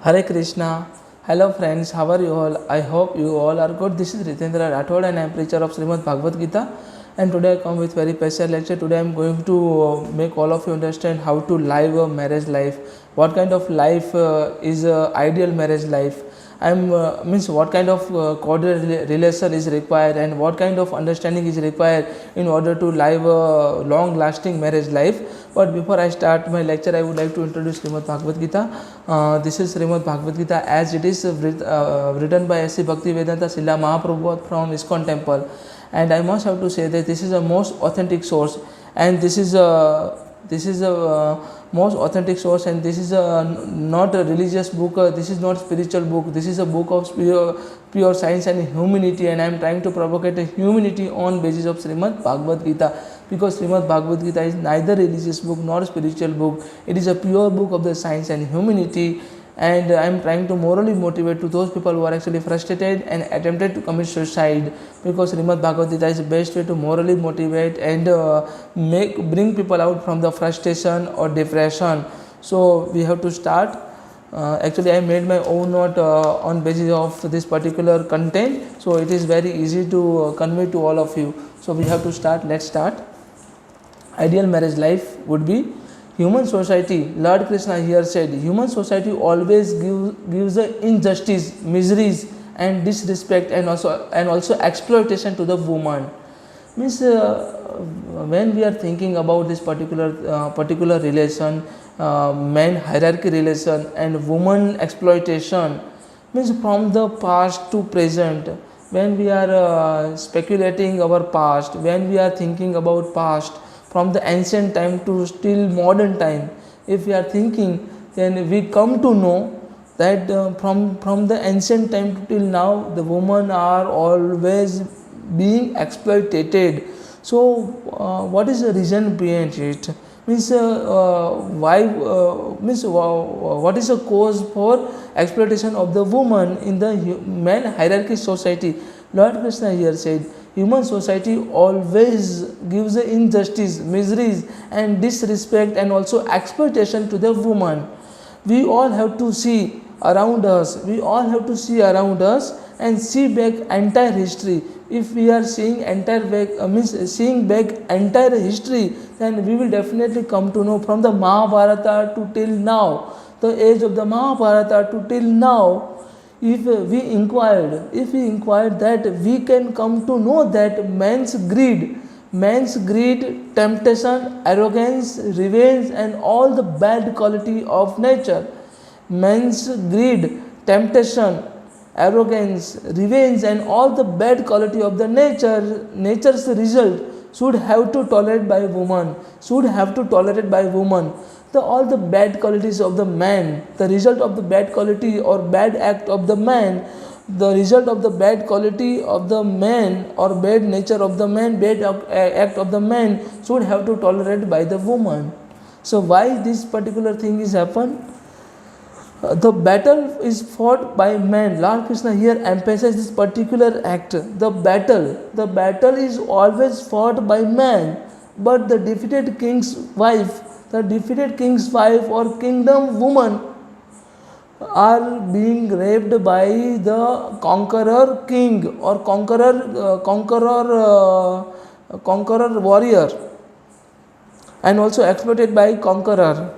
Hare Krishna. Hello friends, how are you all? I hope you all are good. This is Ritendra Rathod and I am preacher of Srimad Bhagavad Gita. And today I come with very special lecture. Today I am going to make all of you understand how to live a marriage life. What kind of life is ideal marriage life. Means what kind of cordial relation is required and what kind of understanding is required in order to live a long lasting marriage life. But before I start my lecture, I would like to introduce Srimad Bhagavad Gita. This is Srimad Bhagavad Gita as it is written by S.C. Bhaktivedanta Srila Mahaprabhu from ISKCON temple. And I must have to say that this is a most authentic source, and this is a most authentic source, and this is not a religious book, this is not spiritual book, this is a book of pure science and humanity, and I am trying to propagate a humanity on basis of Srimad Bhagavad Gita, because Srimad Bhagavad Gita is neither religious book nor spiritual book. It is a pure book of the science and humanity, and I am trying to morally motivate to those people who are actually frustrated and attempted to commit suicide, because Srimad Bhagavad Gita is the best way to morally motivate and bring people out from the frustration or depression. So we have to start. Actually I made my own note on basis of this particular content, so it is very easy to convey to all of you. So we have to start. Let's start. Ideal marriage life would be human society. Lord Krishna here said, human society always gives the injustice, miseries and disrespect and also exploitation to the woman. Means when we are thinking about this particular relation, man hierarchy relation and woman exploitation, means from the past to present, when we are speculating our past, when we are thinking about past, from the ancient time to still modern time, if we are thinking, then we come to know that from the ancient time to till now, the women are always being exploited. So what is the reason behind it? Means why means what is the cause for exploitation of the woman in the man hierarchy society? Lord Krishna here said, human society always gives injustice, miseries and disrespect and also exploitation to the woman. We all have to see around us, and see back entire history. If we are seeing seeing back entire history, then we will definitely come to know from the Mahabharata to till now, the age of the Mahabharata to till now. If we inquired that, we can come to know that man's greed, temptation, arrogance, revenge and all the bad quality of nature. Man's greed, temptation, arrogance, revenge and all the bad quality of the nature's result should have to tolerate by woman, all the bad qualities of the man, the result of the bad quality or bad act of the man, the result of the bad quality of the man or bad nature of the man, bad act of the man should have to tolerate by the woman. So why this particular thing is happen? The battle is fought by man. Lord Krishna here emphasizes this particular act. The battle is always fought by man, but the defeated king's wife or kingdom woman are being raped by the conqueror king or conqueror warrior, and also exploited by conqueror.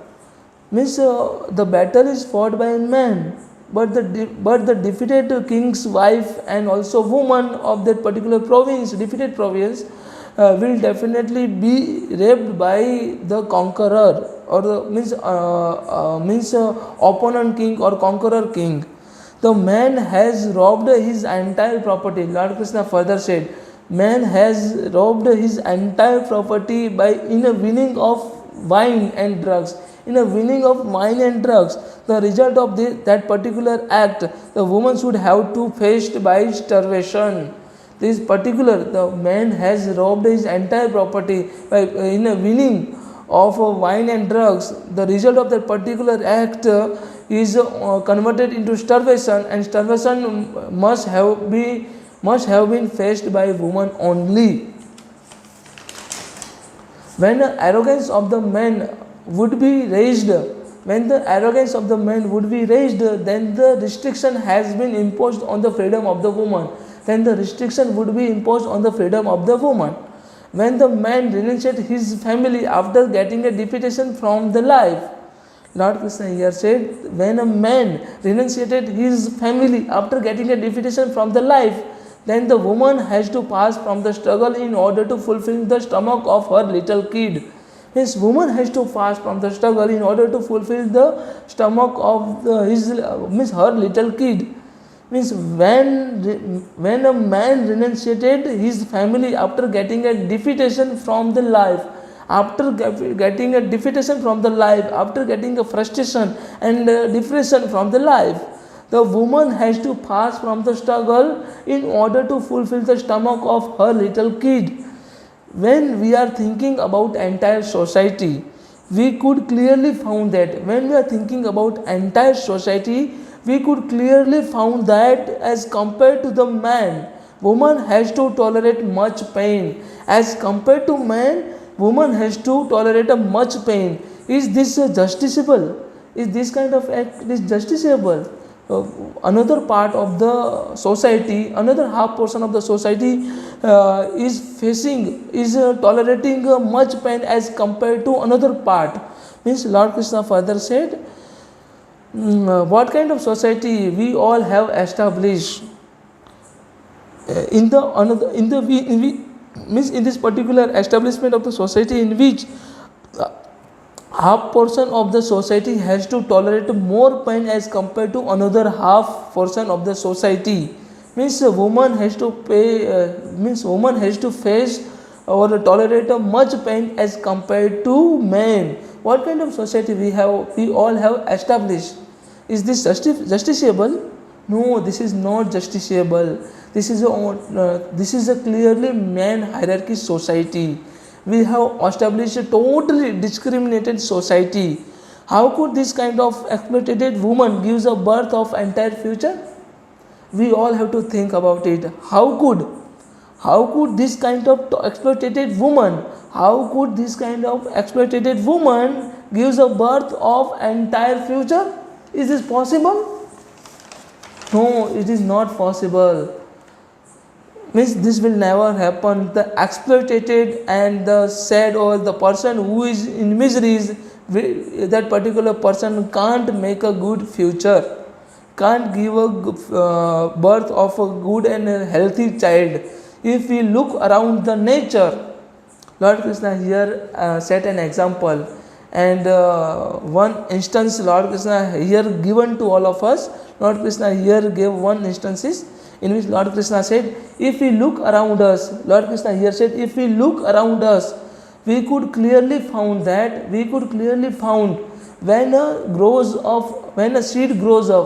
Means the battle is fought by man, but the defeated king's wife and also woman of that particular defeated province, will definitely be raped by the conqueror or opponent king or conqueror king. The man has robbed his entire property. Lord Krishna further said, man has robbed his entire property in a winning of wine and drugs. The result of that particular act, the woman should have to face by starvation. The man has robbed his entire property in a winning of wine and drugs. The result of that particular act is converted into starvation, and starvation must have been faced by woman only. When the arrogance of the man would be raised when the arrogance of the man would be raised, then the restriction has been imposed on the freedom of the woman. Then the restriction would be imposed on the freedom of the woman. When the man renunciated his family after getting a deputation from the life, Lord Krishna here said, when a man renunciated his family after getting a deputation from the life, then the woman has to pass from the struggle in order to fulfill the stomach of her little kid. Means woman has to pass from the struggle in order to fulfill the stomach of her little kid. Means when a man renunciated his family after getting a defeation from the life, after getting a defeation from the life, after getting a frustration and depression from the life, the woman has to pass from the struggle in order to fulfill the stomach of her little kid. When we are thinking about entire society, we could clearly found that when we are thinking about entire society, we could clearly found that as compared to the man, woman has to tolerate much pain. As compared to man, woman has to tolerate a much pain. Is this justiciable? Is this kind of act is justiciable? Another part of the society, another half portion of the society is tolerating much pain as compared to another part. Means Lord Krishna further said, what kind of society we all have established in this particular establishment of the society, in which half portion of the society has to tolerate more pain as compared to another half portion of the society. Means woman has to woman has to face or tolerate a much pain as compared to men. What kind of society we all have established? Is this justiciable? No, this is not justiciable. This is a clearly man hierarchy society. We have established a totally discriminated society. How could this kind of exploited woman gives a birth of entire future? We all have to think about it. How could this kind of exploited woman, gives a birth of entire future? Is this possible? No, it is not possible. Means this will never happen. The exploited and the sad, or the person who is in miseries, that particular person can't make a good future, can't give a birth of a good and a healthy child. If we look around the nature, Lord Krishna here set an example, and one instance Lord Krishna here given to all of us. Lord Krishna here gave one instances in which Lord Krishna said, if we look around us, Lord Krishna here said, if we look around us, we could clearly found when a seed grows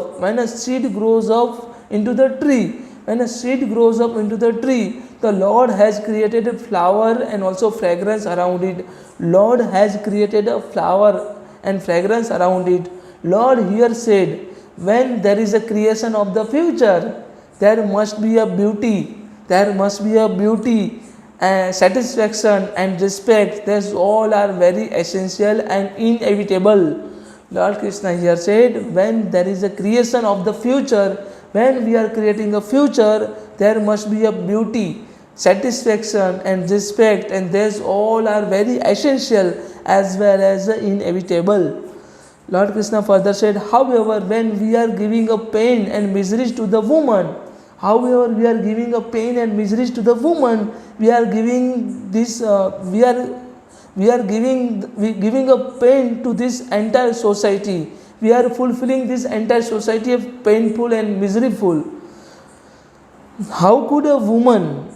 up into the tree, the Lord has created a flower and also fragrance around it. Lord has created a flower and fragrance around it. Lord here said, when there is a creation of the future, there must be a beauty, satisfaction and respect. These all are very essential and inevitable. Lord Krishna here said, when there is a creation of the future, when we are creating a future, there must be a beauty, satisfaction and respect, and these all are very essential as well as inevitable. Lord Krishna further said, however, when we are giving a pain and miseries to the woman, giving a pain to this entire society. We are fulfilling this entire society of painful and miserable. How could a woman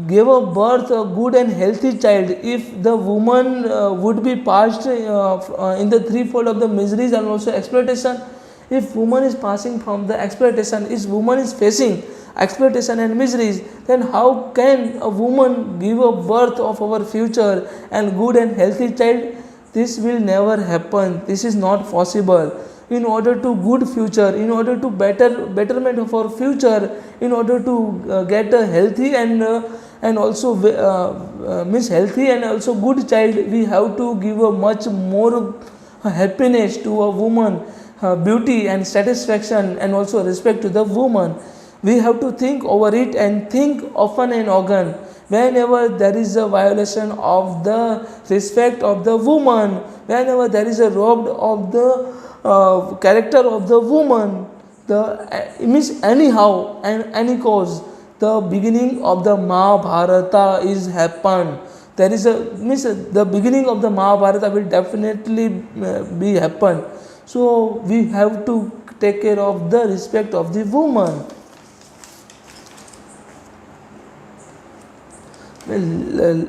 give a birth a good and healthy child if the woman would be passed in the threefold of the miseries and also exploitation? If woman is passing from the exploitation, if woman is facing exploitation and miseries, then how can a woman give a birth of our future and good and healthy child? This will never happen. This is not possible. In order to good future, in order to betterment of our future, in order to get a healthy and also healthy and also good child, we have to give a much more happiness to a woman, beauty and satisfaction and also respect to the woman. We have to think over it and think often and often. Whenever there is a violation of the respect of the woman, whenever there is a robbed of the character of the woman, the means anyhow and any cause, the beginning of the Mahabharata is happened. There is a means the beginning of the Mahabharata will definitely be happen. So we have to take care of the respect of the woman. Well,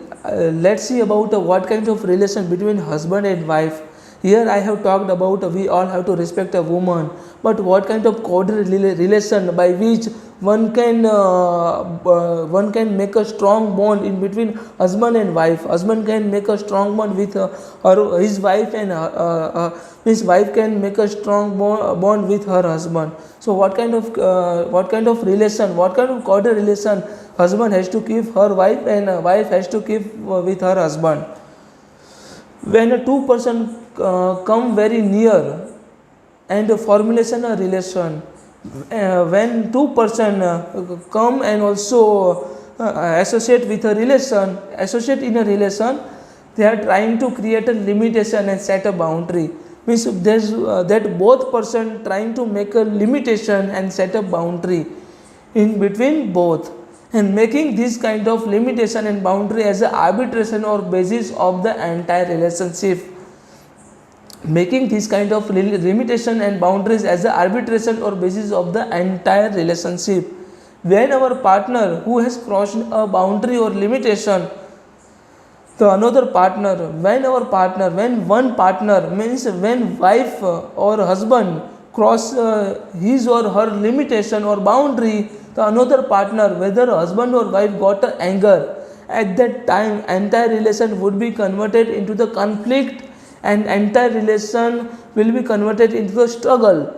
let's see about what kind of relation between husband and wife. Here I have talked about we all have to respect a woman, but what kind of cordial relation by which one can make a strong bond in between husband and wife. Husband can make a strong bond with his wife, and his wife can make a strong bond with her husband. So what kind of relation, what kind of cordial relation husband has to keep her wife, and wife has to keep with her husband. When a two person come very near and formulation a relation, when two person come and also associate with a relation, associate in a relation, they are trying to create a limitation and set a boundary. Means there's that both person trying to make a limitation and set a boundary in between both, and making this kind of limitation and boundary as an arbitration or basis of the entire relationship. Making this kind of limitation and boundaries as an arbitration or basis of the entire relationship. When our partner who has crossed a boundary or limitation, the another partner, when one partner, means when wife or husband cross his or her limitation or boundary, the another partner, whether husband or wife, got anger, at that time entire relation would be converted into the conflict, and entire relation will be converted into the struggle,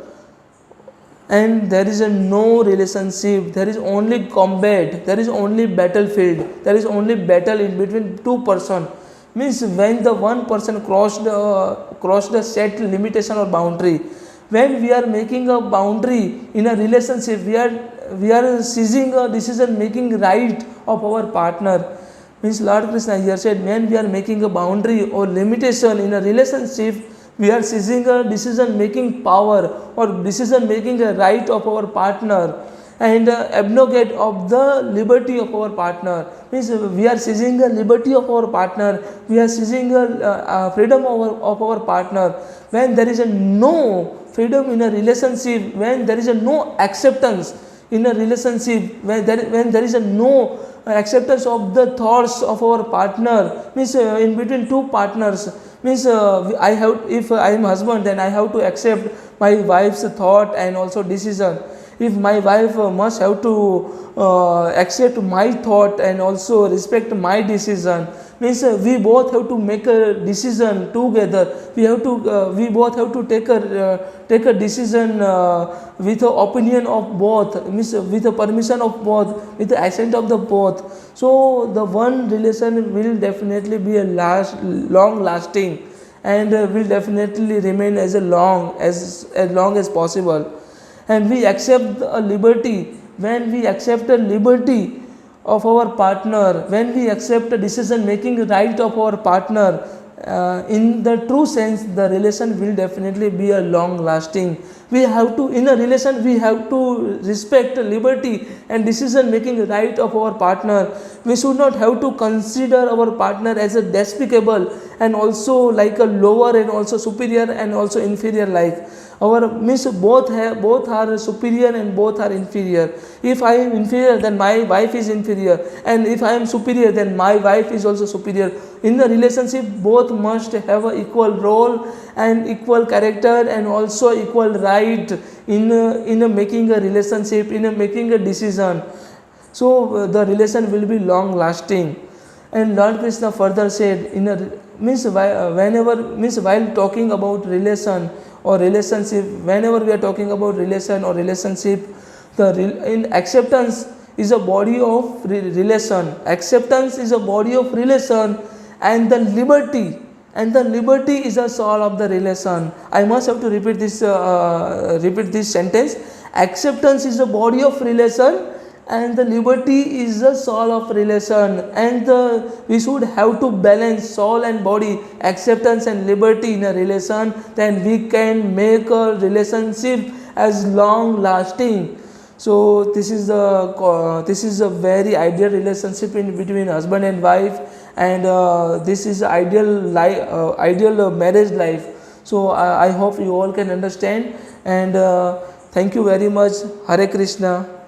and there is no relationship, there is only combat, there is only battlefield, there is only battle in between two person. Means when the one person crossed the set limitation or boundary, when we are making a boundary in a relationship, we are seizing a decision making right of our partner. Means Lord Krishna here said, when we are making a boundary or limitation in a relationship, we are seizing a decision making power or decision making a right of our partner, and abnegate of the liberty of our partner. Means we are seizing the liberty of our partner, we are seizing the freedom of our partner. When there is no freedom in a relationship, when there is no acceptance in a relationship, when there is no acceptance of the thoughts of our partner, means in between two partners, means I have, if I am husband, then I have to accept my wife's thought and also decision. If my wife must have to accept my thought and also respect my decision, means we both have to make a decision together. We both have to take a decision with the opinion of both, means with the permission of both, with the assent of the both. So the one relation will definitely be a long lasting, and will definitely remain as long as possible. And we accept a liberty, when we accept a liberty of our partner, when we accept a decision making right of our partner, in the true sense, the relation will definitely be a long lasting. We have to, in a relation, we have to respect liberty and decision making right of our partner. We should not have to consider our partner as a despicable and also like a lower and also superior and also inferior like. Our means both are superior and both are inferior. If I am inferior, then my wife is inferior, and if I am superior, then my wife is also superior. In the relationship, both must have an equal role and equal character and also equal right in making a relationship, in making a decision. So the relation will be long lasting. And Lord Krishna further said, while talking about relation or relationship, whenever we are talking about relation or relationship, in acceptance is a body of relation. Acceptance is a body of relation, and the liberty and the liberty is the soul of the relation. I must have to repeat this sentence. Acceptance is the body of relation, and the liberty is the soul of relation, and we should have to balance soul and body, acceptance and liberty in a relation. Then we can make a relationship as long lasting. So this is a very ideal relationship in between husband and wife, and this is ideal marriage life. So I hope you all can understand, and thank you very much. Hare Krishna.